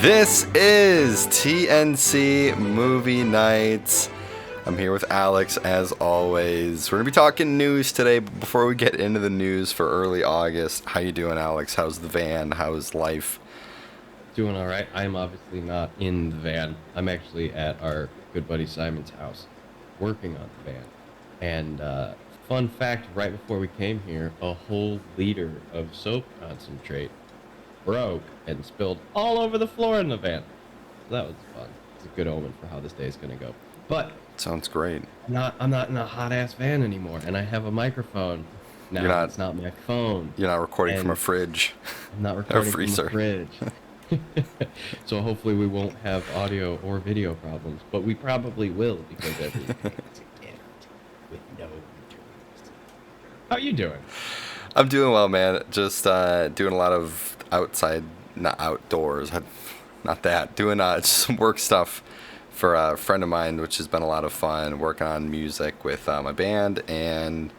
This is TNC Movie Nights. I'm here with Alex as always. We're going to be talking news today, but before we get into the news for early August, how you doing, Alex? How's the van? How's life? Doing all right. I'm obviously not in the van. I'm actually at our good buddy Simon's house working on the van. And fun fact, right before we came here, a whole liter of soap concentrate broke and spilled all over the floor in the van. So that was fun. It's a good omen for how this day is going to go. But Sounds great. I'm not in a hot ass van anymore, and I have a microphone. Now it's not my phone. You're not recording from a And fridge. I'm not Or recording from freezer. the fridge. So hopefully we won't have audio or video problems, but we probably will because everything's a gift with no returns. How you doing? I'm doing well, man. Just doing a lot of outside, not outdoors. Not that. Doing just some work stuff for a friend of mine, which has been a lot of fun. Working on music with my band and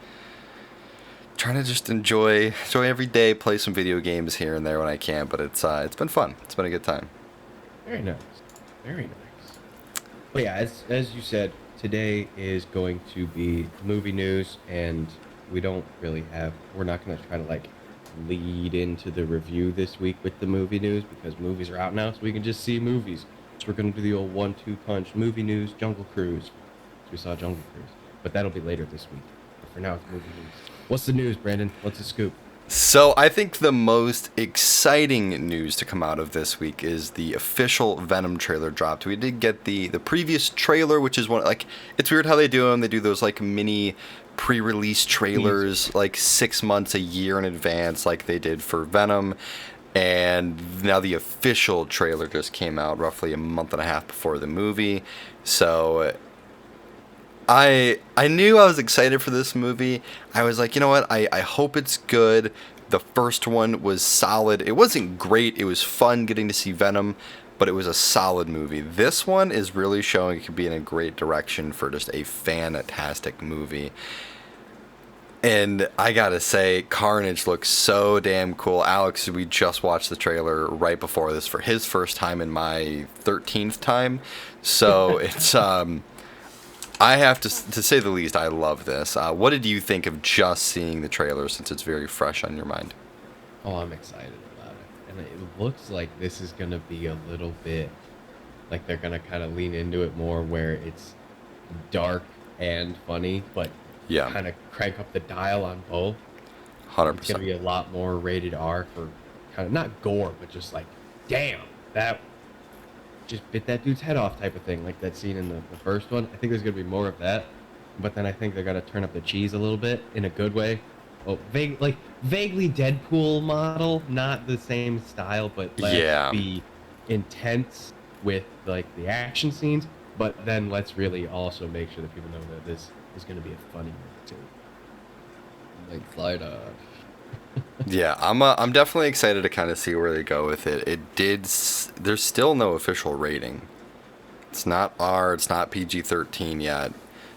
trying to just enjoy every day. Play some video games here and there when I can. But it's been fun. It's been a good time. Very nice. Very nice. But yeah, as you said, today is going to be movie news, and we're not going to try to like lead into the review this week with the movie news because movies are out now, so we can just see movies. So we're going to do the old 1-2 punch: movie news, Jungle Cruise. So we saw Jungle Cruise, but that'll be later this week. But for now, it's movie news. What's the news, Brandon? What's the scoop? So I think the most exciting news to come out of this week is the official Venom trailer dropped. We did get the previous trailer, which is one, like, it's weird how they do them. They do those like mini pre-release trailers like 6 months, a year in advance, like they did for Venom. And now the official trailer just came out roughly a month and a half before the movie. So I knew I was excited for this movie. I was like, you know what? I hope it's good. The first one was solid. It wasn't great. It was fun getting to see Venom, but it was a solid movie. This one is really showing it could be in a great direction for just a fantastic movie. And I gotta say, Carnage looks so damn cool. Alex, we just watched the trailer right before this for his first time and my 13th time. So it's I have to say the least, I love this. What did you think of just seeing the trailer since it's very fresh on your mind? Oh, I'm excited about it. And it looks like this is going to be a little bit like they're going to kind of lean into it more where it's dark and funny, but Yeah, kind of crank up the dial on both. It's going to 100%. be a lot more rated R for kind of not gore, but just like, damn, that just bit that dude's head off type of thing, like that scene in the first one. I think there's going to be more of that, but then I think they're going to turn up the cheese a little bit in a good way. Oh, vaguely Deadpool model, not the same style, but Yeah. be intense with like the action scenes. But then let's really also make sure that people know that this is going to be a funny movie too. Like Fly Dog. Yeah, I'm definitely excited to kind of see where they go with it. There's still no official rating. It's not R, it's not PG-13 yet.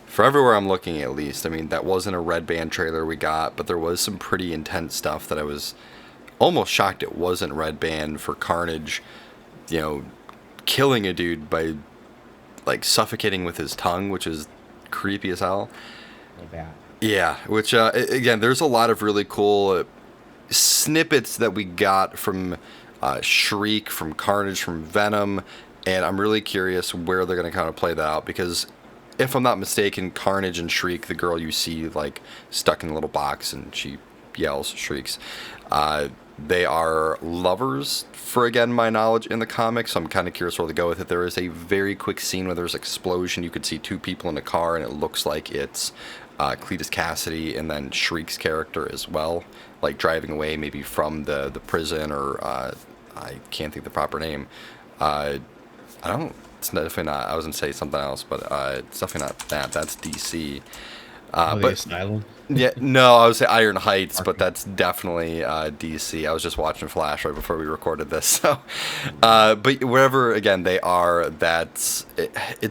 For everywhere I'm looking, at least. I mean, that wasn't a Red Band trailer we got, but there was some pretty intense stuff that I was almost shocked it wasn't Red Band for Carnage, you know, killing a dude by like suffocating with his tongue, which is creepy as hell. Like that. Yeah, which again, there's a lot of really cool snippets that we got from Shriek, from Carnage, from Venom, and I'm really curious where they're going to kind of play that out because if I'm not mistaken, Carnage and Shriek, the girl you see like stuck in a little box and she yells, shrieks, they are lovers for, again, my knowledge in the comics, so I'm kind of curious where they go with it. There is a very quick scene where there's an explosion. You could see two people in a car, and it looks like it's Cletus Cassidy and then Shriek's character as well, like driving away maybe from the prison or I can't think the proper name. I don't. It's definitely not. I was gonna say something else, but it's definitely not that. That's DC. The But Asylum. yeah, no, I would say Iron Heights, but Arkham. that's definitely DC. I was just watching Flash right before we recorded this, so. But wherever again they are, it's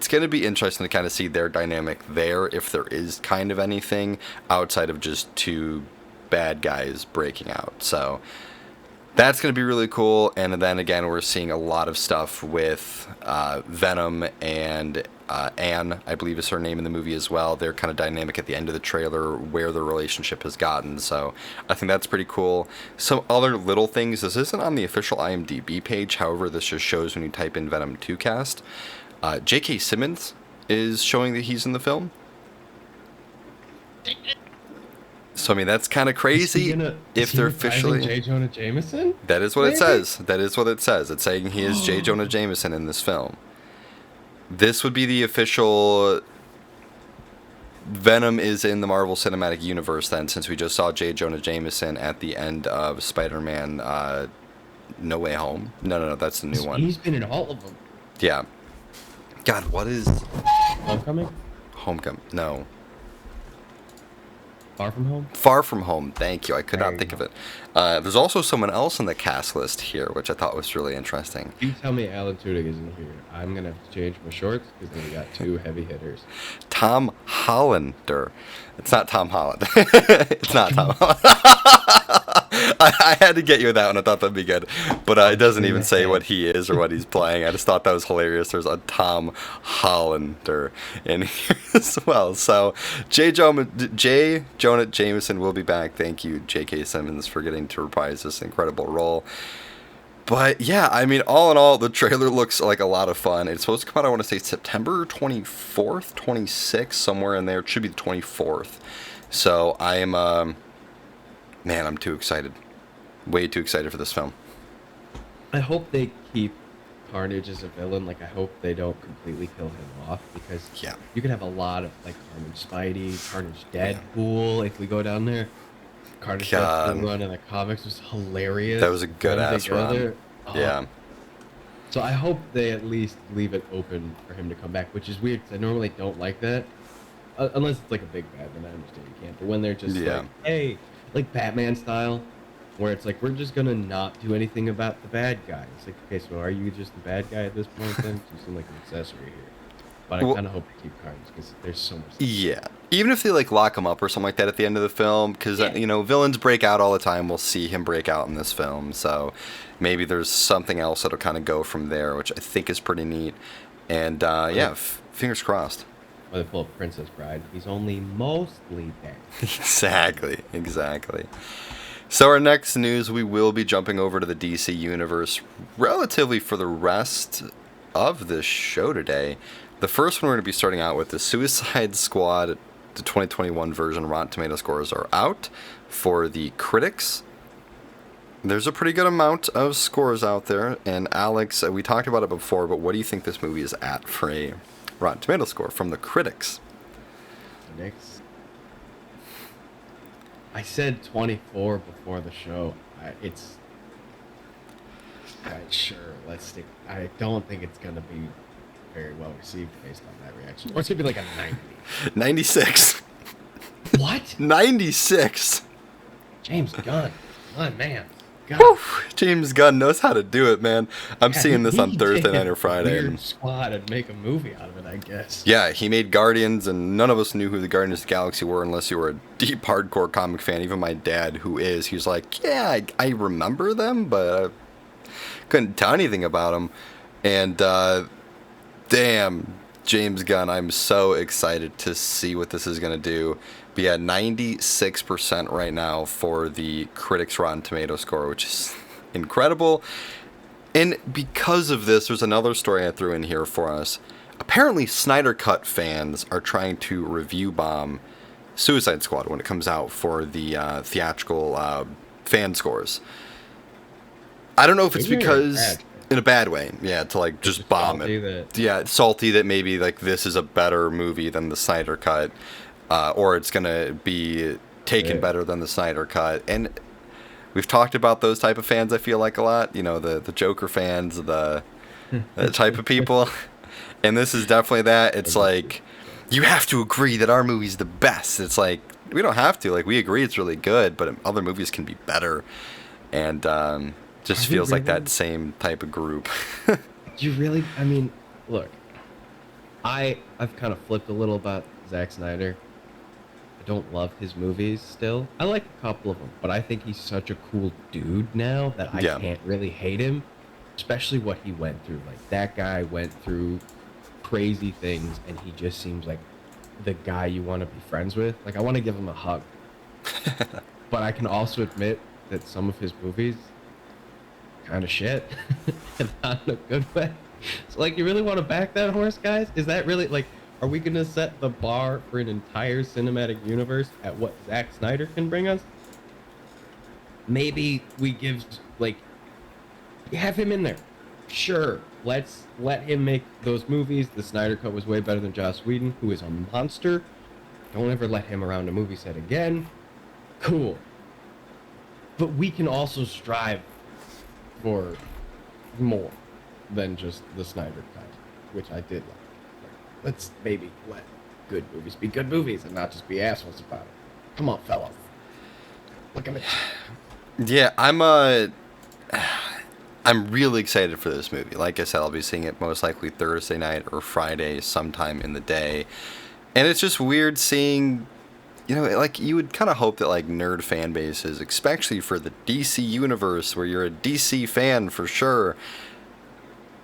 going to be interesting to kind of see their dynamic there, if there is kind of anything outside of just two bad guys breaking out. So That's going to be really cool. And then again, we're seeing a lot of stuff with Venom and Anne, I believe is her name in the movie as well. They're kind of dynamic at the end of the trailer where their relationship has gotten. So I think that's pretty cool. Some other little things. This isn't on the official IMDb page. However, this just shows when you type in Venom 2 cast. J.K. Simmons is showing that he's in the film. So, I mean, that's kind of crazy if they're officially... J. Jonah Jameson? That is what it says. That is what it says. It's saying he is J. Jonah Jameson in this film. This would be the official... Venom is in the Marvel Cinematic Universe then, since we just saw J. Jonah Jameson at the end of Spider-Man No Way Home. No, that's the new one. He's been in all of them. Yeah. God, what is... Homecoming? Homecoming. No. Far From Home? Far From Home. Thank you. I could not think go. of it. There's also someone else in the cast list here, which I thought was really interesting. You tell me Alan Tudyk isn't here. I'm going to have to change my shorts because then we got two heavy hitters. Tom Hollander. It's not Tom Holland. It's not Tom Holland. I had to get you with that one. I thought that'd be good. But it doesn't even say what he is or what he's playing. I just thought that was hilarious. There's a Tom Hollander in here as well. So J. Jonah Jameson will be back. Thank you, J.K. Simmons, for getting to reprise this incredible role. But yeah, I mean, all in all, the trailer looks like a lot of fun. It's supposed to come out, I want to say, September 24th, 26th, somewhere in there. It should be the 24th. So I am, man, I'm too excited. Way too excited for this film. I hope they keep Carnage as a villain. Like, I hope they don't completely kill him off, because you can have a lot of, like, Carnage Spidey, Carnage Deadpool, if we go down there. Carnage Deadpool run in the comics was hilarious. That was a good-ass run. Yeah. So I hope they at least leave it open for him to come back, which is weird, because I normally don't like that. Unless it's, like, a big bad, then I understand you can't. But when they're just like, hey, like Batman style, where it's like, we're just gonna not do anything about the bad guy. It's like, okay, so are you just the bad guy at this point then? You seem like an accessory here. But I kind of hope they keep Carnage, because there's so much. Yeah. Even if they, like, lock him up or something like that at the end of the film, because, you know, villains break out all the time. We'll see him break out in this film. So maybe there's something else that'll kind of go from there, which I think is pretty neat. And, fingers crossed. Or they pull up Princess Bride. He's only mostly dead. Exactly. So our next news, we will be jumping over to the DC Universe relatively for the rest of this show today. The first one we're going to be starting out with is Suicide Squad. The 2021 version Rotten Tomato scores are out for the critics. There's a pretty good amount of scores out there. And Alex, we talked about it before, but what do you think this movie is at for a Rotten Tomato score from the critics? Critics? I said 24 before the show. Sure, let's stick. I don't think it's going to be very well received based on that reaction. Or it's going to be like a 90. 96. What? 96. James Gunn. My man. Woo, James Gunn knows how to do it, man. I'm seeing this on Thursday night or Friday. Weird squad and make a movie out of it, I guess. Yeah, he made Guardians, and none of us knew who the Guardians of the Galaxy were unless you were a deep, hardcore comic fan. Even my dad, who is, he's like, yeah, I remember them, but I couldn't tell anything about them. And, damn, James Gunn, I'm so excited to see what this is going to do. But yeah, 96% right now for the critics' Rotten Tomato score, which is incredible. And because of this, there's another story I threw in here for us. Apparently, Snyder Cut fans are trying to review bomb Suicide Squad when it comes out for the theatrical fan scores. I don't know if it's because... In a bad way, yeah, to like just bomb it. Yeah, it's salty that maybe like this is a better movie than the Snyder Cut, or it's gonna be taken better than the Snyder Cut. And we've talked about those type of fans. I feel like a lot, you know, the Joker fans, the type of people. And this is definitely that. It's like you have to agree that our movie's the best. It's like we don't have to. Like we agree it's really good, but other movies can be better. And just feels like that same type of group. You really? I mean, look, I've kind of flipped a little about Zack Snyder. don't love his movies still. I like a couple of them, but I think he's such a cool dude now that I Yeah. can't really hate him, especially what he went through. Like that guy went through crazy things, and he just seems like the guy you want to be friends with. Like I want to give him a hug, but I can also admit that some of his movies kind of shit, and not in a good way. So like, you really want to back that horse, guys? Is that really like? Are we gonna set the bar for an entire cinematic universe at what Zack Snyder can bring us? Maybe we give like have him in there. Sure, let's let him make those movies. The Snyder Cut was way better than Joss Whedon, who is a monster. Don't ever let him around a movie set again. Cool. But we can also strive for more than just the Snyder Cut, which I did like. Let's maybe let good movies be good movies and not just be assholes about it. Come on, fellas. Look at me. Yeah, I'm really excited for this movie. Like I said, I'll be seeing it most likely Thursday night or Friday sometime in the day. And it's just weird seeing, like you would kind of hope that like nerd fan bases, especially for the DC universe where you're a DC fan for sure,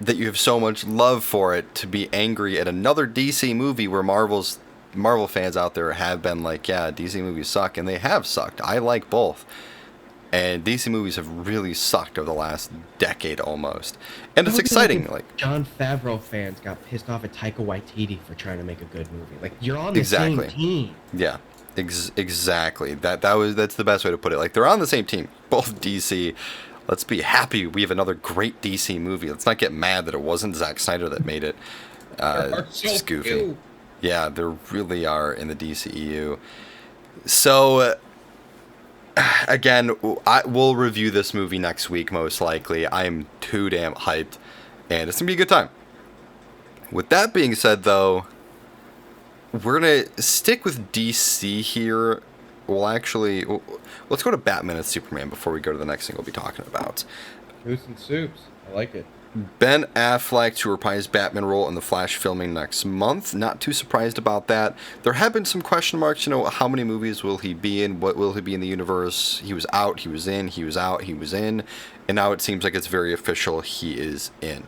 that you have so much love for it, to be angry at another DC movie where Marvel fans out there have been like, yeah, DC movies suck, and they have sucked. I like both. And DC movies have really sucked over the last decade almost. And it's exciting. Like Jon Favreau fans got pissed off at Taika Waititi for trying to make a good movie. Like you're on the exactly. same team. Yeah, exactly. That's the best way to put it. Like they're on the same team, both DC. Let's be happy we have another great DC movie. Let's not get mad that it wasn't Zack Snyder that made it. Just goofy. Few. Yeah, there really are in the DCEU. So, again, we'll review this movie next week, most likely. I am too damn hyped, and it's going to be a good time. With that being said, though, we're going to stick with DC here. Let's go to Batman and Superman before we go to the next thing we'll be talking about. Goose and soups. I like it. Ben Affleck to reprise Batman role in The Flash filming next month. Not too surprised about that. There have been some question marks, how many movies will he be in? What will he be in the universe? He was out, he was in, he was out, he was in. And now it seems like it's very official, he is in.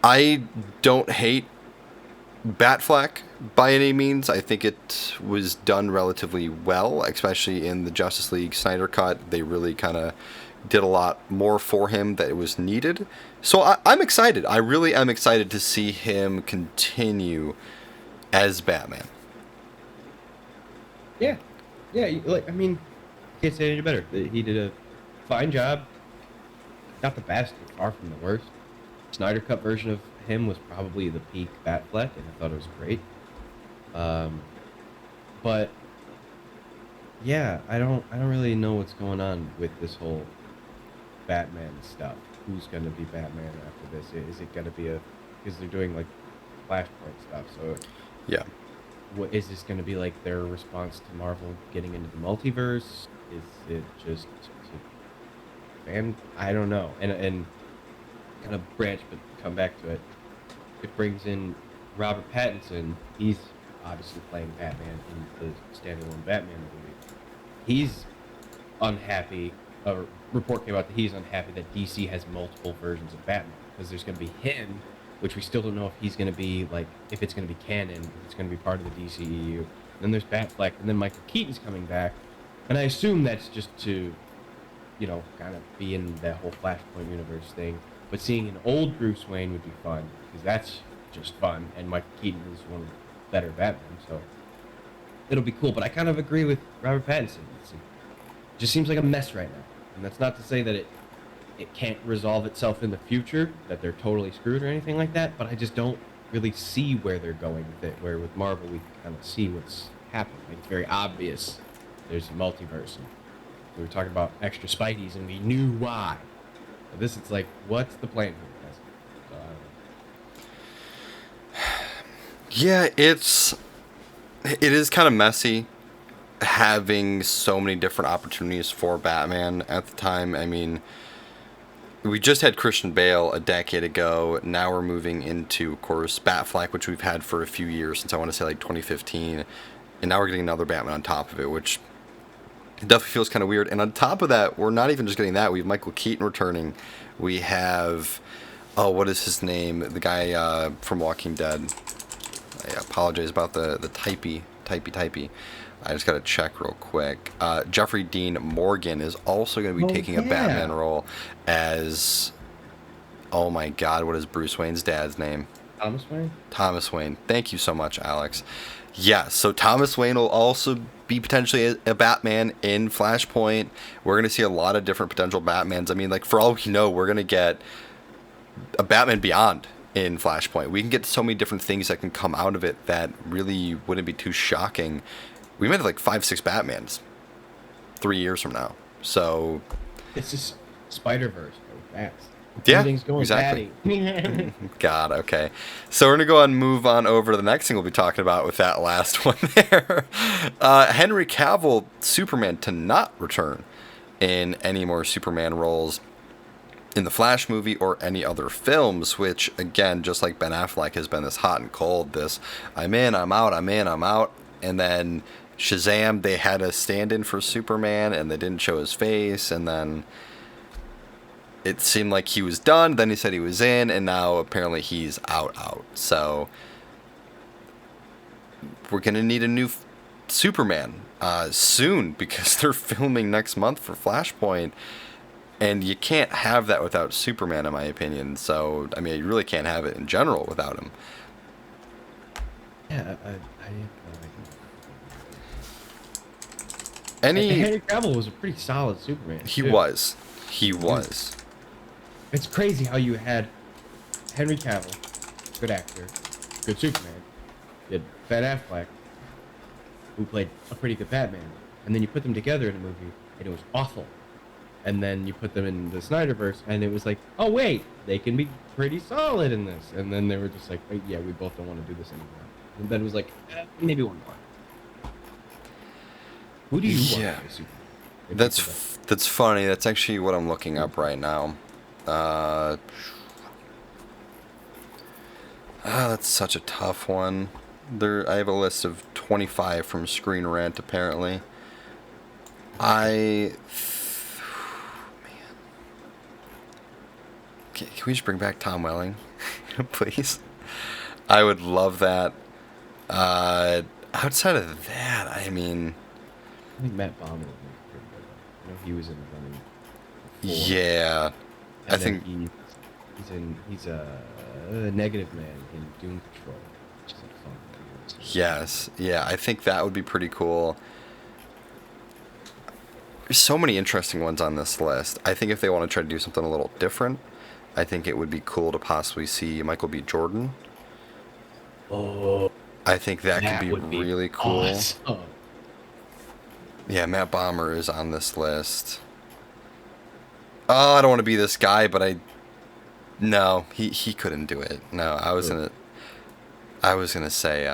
I don't hate Batfleck by any means. I think it was done relatively well, especially in the Justice League Snyder Cut. They really kind of did a lot more for him that it was needed. So I'm excited. I really am excited to see him continue as Batman. Yeah. Like I mean, can't say any better. He did a fine job. Not the best, but far from the worst. Snyder Cut version of him was probably the peak Batfleck, and I thought it was great. But yeah, I don't really know what's going on with this whole Batman stuff. Who's gonna be Batman after this? Is it gonna be because they're doing like Flashpoint stuff? So Yeah. what is this gonna be like their response to Marvel getting into the multiverse? Is it just and I don't know. And kind of branch, but come back to it. It brings in Robert Pattinson. He's obviously playing Batman in the standalone Batman movie. He's unhappy. A report came out that he's unhappy that DC has multiple versions of Batman because there's going to be him, which we still don't know if he's going to be like, if it's going to be canon, if it's going to be part of the DCEU. Then there's Batfleck, and then Michael Keaton's coming back, and I assume that's just to, kind of be in that whole Flashpoint universe thing. But seeing an old Bruce Wayne would be fun, because that's just fun, and Michael Keaton is one of the better Batman, so it'll be cool. But I kind of agree with Robert Pattinson. It just seems like a mess right now. And that's not to say that it can't resolve itself in the future, that they're totally screwed or anything like that, but I just don't really see where they're going with it, where with Marvel we kind of see what's happening. Like, it's very obvious there's a multiverse. And we were talking about extra Spideys, and we knew why. But this, it's like, what's the plan here, guys? So, I don't know. Yeah, it is kind of messy having so many different opportunities for Batman at the time. I mean, we just had Christian Bale a decade ago. Now we're moving into, of course, Batfleck, which we've had for a few years, since I want to say like 2015. And now we're getting another Batman on top of it, which definitely feels kind of weird. And on top of that, we're not even just getting that. We have Michael Keaton returning. We have, oh, what is his name? The guy from Walking Dead. I apologize about the typey. I just got to check real quick. Jeffrey Dean Morgan is also going to be taking a Batman role as, oh my God, what is Bruce Wayne's dad's name? Thomas Wayne? Thomas Wayne. Thank you so much, Alex. Yeah, so Thomas Wayne will also be potentially a Batman in Flashpoint. We're going to see a lot of different potential Batmans. I mean, like, for all we know, we're going to get a Batman Beyond in Flashpoint. We can get so many different things that can come out of it that really wouldn't be too shocking. We might have like 5-6 Batmans 3 years from now. So it's just Spider-Verse go fast. Yeah, Everything's going exactly. batty. God, okay. So we're going to go ahead and move on over to the next thing we'll be talking about with that last one there. Henry Cavill, Superman, to not return in any more Superman roles in the Flash movie or any other films, which, again, just like Ben Affleck has been this hot and cold, this I'm in, I'm out, I'm in, I'm out. And then Shazam, they had a stand-in for Superman, and they didn't show his face, and then it seemed like he was done, then he said he was in, and now apparently he's out. So we're going to need a new Superman soon, because they're filming next month for Flashpoint, and you can't have that without Superman, in my opinion. So, I mean, you really can't have it in general without him. Yeah, Any Henry Cavill was a pretty solid Superman. He too. was. It's crazy how you had Henry Cavill, good actor, good Superman, you had Ben Affleck, who played a pretty good Batman, and then you put them together in a movie, and it was awful. And then you put them in the Snyderverse, and it was like, oh wait, they can be pretty solid in this. And then they were just like, wait, yeah, we both don't want to do this anymore. And then it was like, maybe one more. Who do you want to be Superman? That's funny. That's actually what I'm looking up right now. That's such a tough one. I have a list of 25 from Screen Rant, apparently. Man. Can we just bring back Tom Welling, please? I would love that. Outside of that, I mean, I think Matt Bomber would be pretty good. I know he was in Venom before. yeah, And I think he's a negative man in Doom Patrol, which is like fun. yes, yeah, I think that would be pretty cool. There's so many interesting ones on this list. I think if they want to try to do something a little different, I think it would be cool to possibly see Michael B. Jordan. Oh, I think that could be would really cool. Awesome. Yeah, Matt Bomber is on this list. Oh, I don't want to be this guy, but no, he couldn't do it. No, I was gonna say,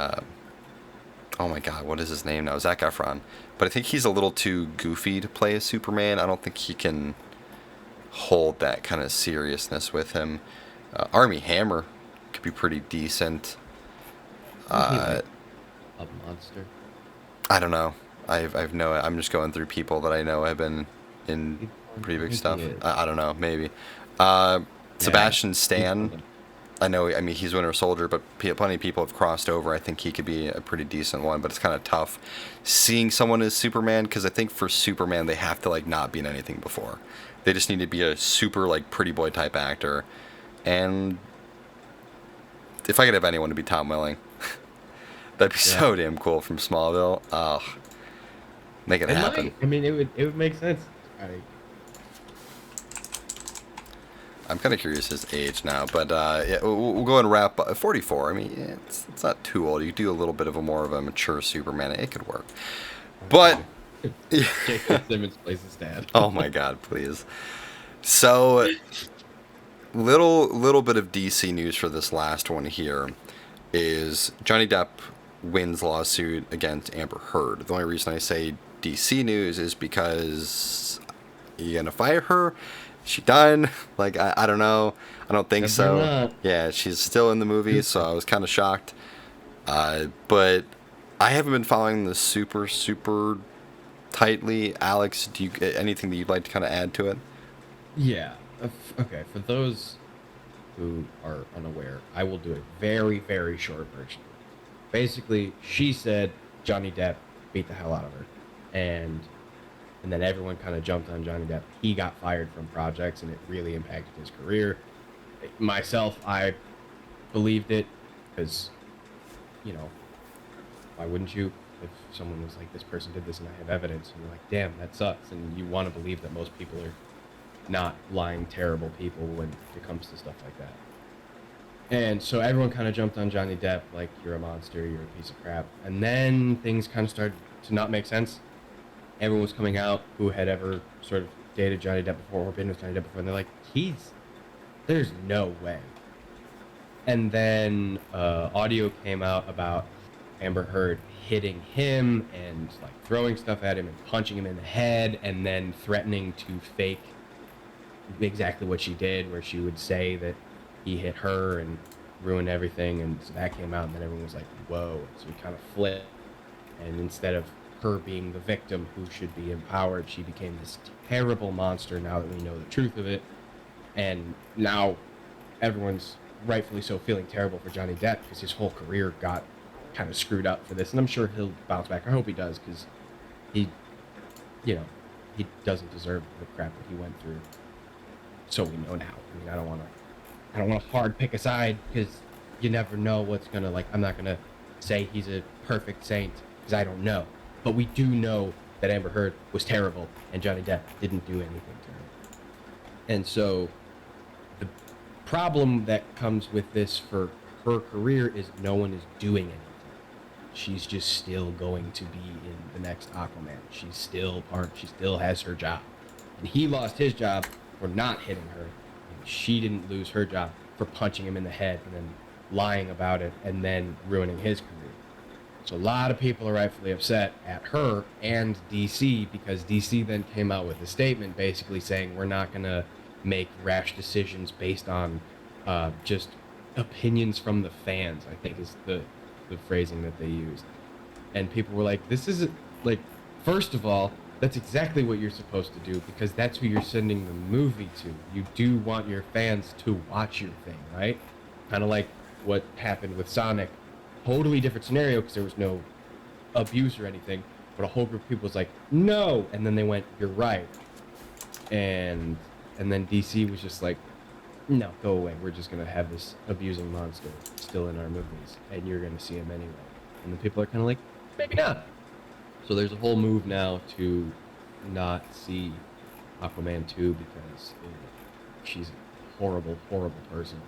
oh my God, what is his name now? Zac Efron. But I think he's a little too goofy to play as Superman. I don't think he can hold that kind of seriousness with him. Armie Hammer could be pretty decent. A monster. I don't know. I'm just going through people that I know have been in pretty big stuff. I don't know, maybe. Sebastian Stan. I mean, he's Winter Soldier, but plenty of people have crossed over. I think he could be a pretty decent one, but it's kind of tough seeing someone as Superman, because I think for Superman, they have to, like, not be in anything before. They just need to be a super, like, pretty boy type actor. And if I could have anyone to be Tom Welling, that'd be so damn cool from Smallville. Make it happen. I mean, it would make sense. I'm kind of curious his age now, but yeah, we'll go and wrap up. 44. I mean, yeah, it's not too old. You do a little bit of a more of a mature Superman, it could work. But Jacob Simmons plays his dad. Oh my God, please. So, little bit of DC news for this last one here is Johnny Depp wins lawsuit against Amber Heard. The only reason I say DC news is because you gonna fire her? Is she done? Like, I don't know. I don't think so. Not. Yeah, she's still in the movie, so I was kind of shocked. But I haven't been following this super tightly. Alex, do you anything that you'd like to kind of add to it? Yeah. Okay. For those who are unaware, I will do a very, very short version. Basically, she said Johnny Depp beat the hell out of her, and and then everyone kind of jumped on Johnny Depp. He got fired from projects, and it really impacted his career. Myself, I believed it because, you know, why wouldn't you? If someone was like, this person did this and I have evidence, and you're like, damn, that sucks. And you want to believe that most people are not lying, terrible people when it comes to stuff like that. And so everyone kind of jumped on Johnny Depp, like, you're a monster, you're a piece of crap. And then things kind of started to not make sense. Everyone was coming out who had ever sort of dated Johnny Depp before or been with Johnny Depp before, and they're like, there's no way. And then audio came out about Amber Heard hitting him and like throwing stuff at him and punching him in the head, and then threatening to fake exactly what she did, where she would say that he hit her and ruin everything. And so that came out, and then everyone was like, whoa. So we kind of flipped, and instead of her being the victim who should be empowered, she became this terrible monster now that we know the truth of it. And now everyone's rightfully so feeling terrible for Johnny Depp because his whole career got kind of screwed up for this. And I'm sure he'll bounce back. I hope he does, because he, you know, he doesn't deserve the crap that he went through. So we know now. I mean, I don't want to hard pick a side, because you never know what's going to, like, I'm not going to say he's a perfect saint because I don't know. But we do know that Amber Heard was terrible and Johnny Depp didn't do anything to her. And so the problem that comes with this for her career is no one is doing anything. She's just still going to be in the next Aquaman. She still has her job. And he lost his job for not hitting her. And she didn't lose her job for punching him in the head and then lying about it and then ruining his career. So a lot of people are rightfully upset at her and DC, because DC then came out with a statement basically saying we're not going to make rash decisions based on just opinions from the fans, I think is the phrasing that they used. And people were like, this isn't, like, first of all, that's exactly what you're supposed to do, because that's who you're sending the movie to. You do want your fans to watch your thing, right? Kind of like what happened with Sonic. Totally different scenario because there was no abuse or anything, but a whole group of people was like, no, and then they went, you're right. And then DC was just like, no, go away. We're just going to have this abusing monster still in our movies, and you're going to see him anyway. And the people are kind of like, maybe not. So there's a whole move now to not see Aquaman 2 because she's a horrible, horrible person.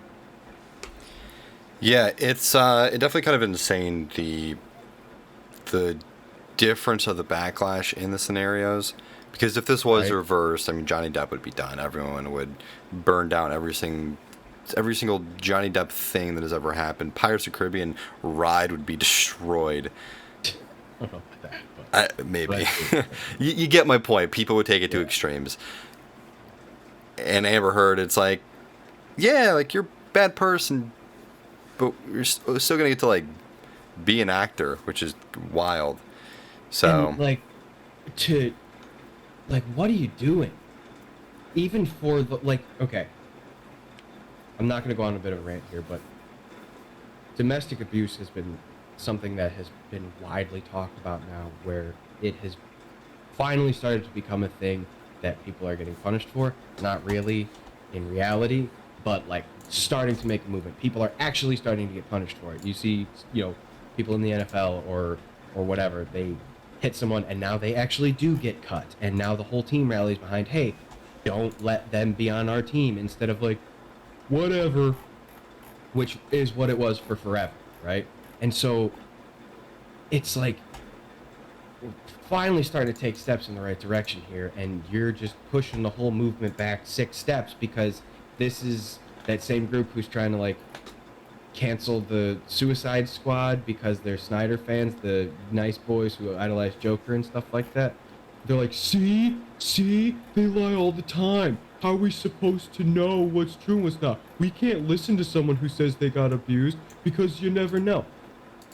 Yeah, it's it definitely kind of insane the difference of the backlash in the scenarios. Because if this was reversed, I mean, Johnny Depp would be done. Everyone would burn down every single Johnny Depp thing that has ever happened. Pirates of the Caribbean ride would be destroyed. I don't know about that, but maybe. You get my point. People would take it to extremes. And Amber Heard, it's like, yeah, like, you're a bad person, but you're still gonna get to, like, be an actor, which is wild. So, and, what are you doing? Even for the, like, okay, I'm not gonna go on a bit of a rant here, but domestic abuse has been something that has been widely talked about now, where it has finally started to become a thing that people are getting punished for. Not really in reality, but like starting to make a movement. People are actually starting to get punished for it. You see, people in the NFL or whatever, they hit someone and now they actually do get cut. And now the whole team rallies behind, hey, don't let them be on our team, instead of like, whatever, which is what it was for forever, right? And so it's like finally starting to take steps in the right direction here, and you're just pushing the whole movement back 6 steps because this is that same group who's trying to like cancel the Suicide Squad because they're Snyder fans, the nice boys who idolize Joker and stuff like that. They're like, see, they lie all the time. How are we supposed to know what's true and what's not? We can't listen to someone who says they got abused because you never know.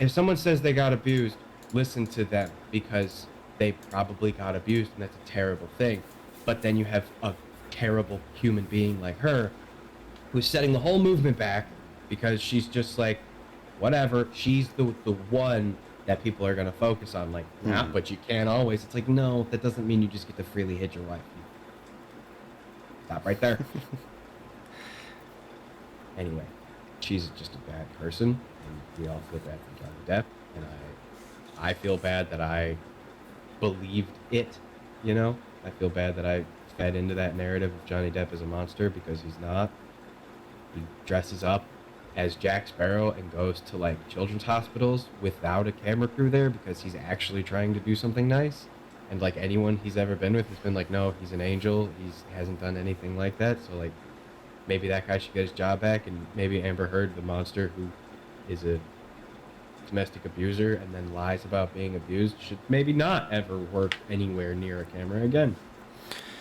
If someone says they got abused, listen to them because they probably got abused, and that's a terrible thing. But then you have a terrible human being like her who's setting the whole movement back because she's just like, whatever. She's the one that people are gonna focus on. Like, nah, but you can't always. It's like, no, that doesn't mean you just get to freely hit your wife. Stop right there. Anyway, she's just a bad person, and we all feel bad for Johnny Depp, and I feel bad that I believed it. You know, I feel bad that I fed into that narrative of Johnny Depp as a monster, because he's not. He dresses up as Jack Sparrow and goes to like children's hospitals without a camera crew there because he's actually trying to do something nice. And like anyone he's ever been with has been like, no, he's an angel. He hasn't done anything like that. So like, maybe that guy should get his job back, and maybe Amber Heard, the monster who is a domestic abuser and then lies about being abused, should maybe not ever work anywhere near a camera again.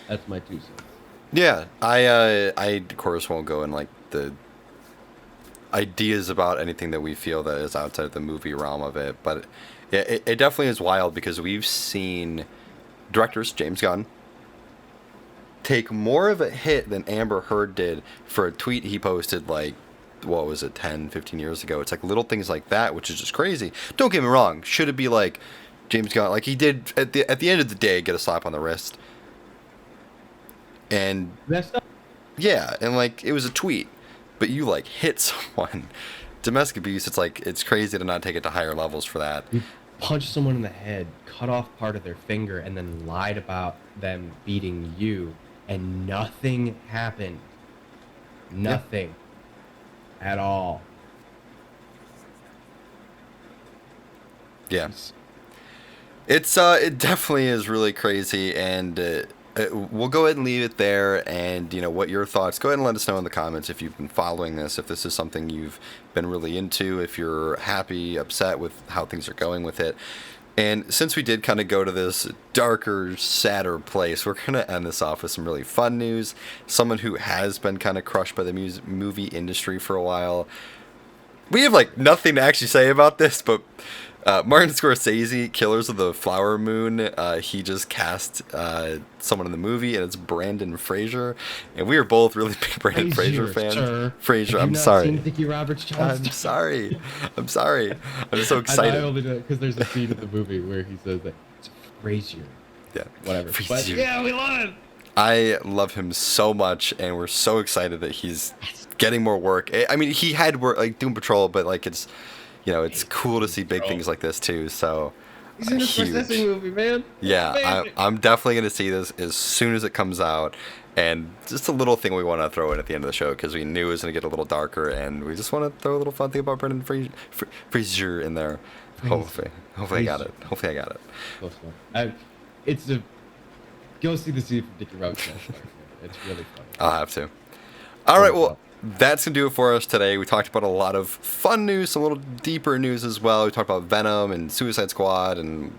That's my 2 cents. Yeah, I of course won't go in like the ideas about anything that we feel that is outside of the movie realm of it, but yeah, it definitely is wild because we've seen directors, James Gunn, take more of a hit than Amber Heard did for a tweet he posted like, what was it, 10, 15 years ago. It's like little things like that, which is just crazy. Don't get me wrong. Should it be like James Gunn, like he did at the end of the day, get a slap on the wrist? And Messed up. yeah, and like it was a tweet, but you like hit someone. Domestic abuse, it's like, it's crazy to not take it to higher levels for that. You punch someone in the head, cut off part of their finger, and then lied about them beating you, and nothing happened. Nothing. At all. Yeah. It definitely is really crazy, and we'll go ahead and leave it there. And you know, what your thoughts? Go ahead and let us know in the comments if you've been following this, if this is something you've been really into, if you're happy, upset with how things are going with it. And since we did kind of go to this darker, sadder place, we're going to end this off with some really fun news. Someone who has been kind of crushed by the movie industry for a while. We have like nothing to actually say about this, but Martin Scorsese, Killers of the Flower Moon, he just cast someone in the movie, and it's Brandon Fraser. And we are both really big Brandon Fraser fans. Fraser, I'm sorry. Seen Dickie Roberts Johnson? I'm sorry. I'm sorry. I'm so excited. I only know because there's a scene in the movie where he says that it's Frazier. Yeah. Whatever. Frazier. But yeah, we love him. I love him so much, and we're so excited that he's getting more work. I mean, he had work like Doom Patrol, but like it's, you know, it's cool to see big things like this too. So he's in a Scorsese movie, man. Yeah, I'm definitely gonna see this as soon as it comes out. And just a little thing we want to throw in at the end of the show because we knew it was gonna get a little darker, and we just want to throw a little fun thing about Brendan Fraser in there. Hopefully I got it. Hopefully I got it. Close enough. It's a go see the scene from Dickie Roberts. It's really fun. I'll have to. All right, well, that's going to do it for us today. We talked about a lot of fun news, some little deeper news as well. We talked about Venom and Suicide Squad and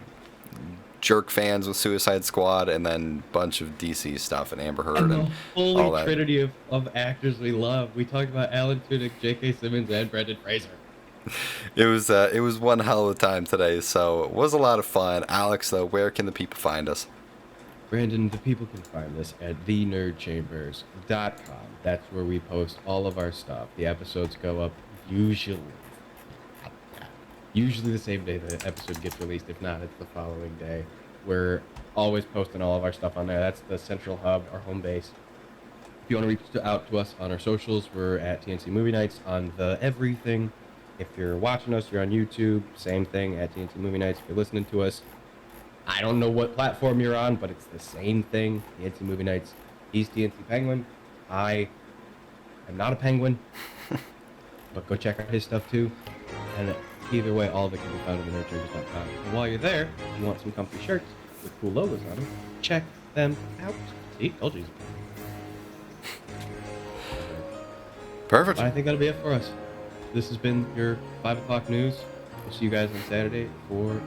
jerk fans with Suicide Squad, and then a bunch of DC stuff and Amber Heard and the holy all that. trinity of actors we love. We talked about Alan Tudyk, J.K. Simmons, and Brendan Fraser. It was one hell of a time today, so it was a lot of fun. Alex, though, where can the people find us? Brandon, the people can find us at thenerdchambers.com. That's where we post all of our stuff. The episodes go up usually the same day the episode gets released. If not, it's the following day. We're always posting all of our stuff on there. That's the central hub, our home base. If you want to reach out to us on our socials, we're at TNC Movie Nights on the everything. If you're watching us, you're on YouTube, same thing at TNC Movie Nights. If you're listening to us, I don't know what platform you're on, but it's the same thing. TNC Movie Nights. He's TNC Penguin. I am not a penguin, but go check out his stuff too. And either way, all of it can be found at thenerdchambers.com. And while you're there, if you want some comfy shirts with cool logos on them, check them out. See, told you. Perfect. I think that'll be it for us. This has been your 5 o'clock news. We'll see you guys on Saturday for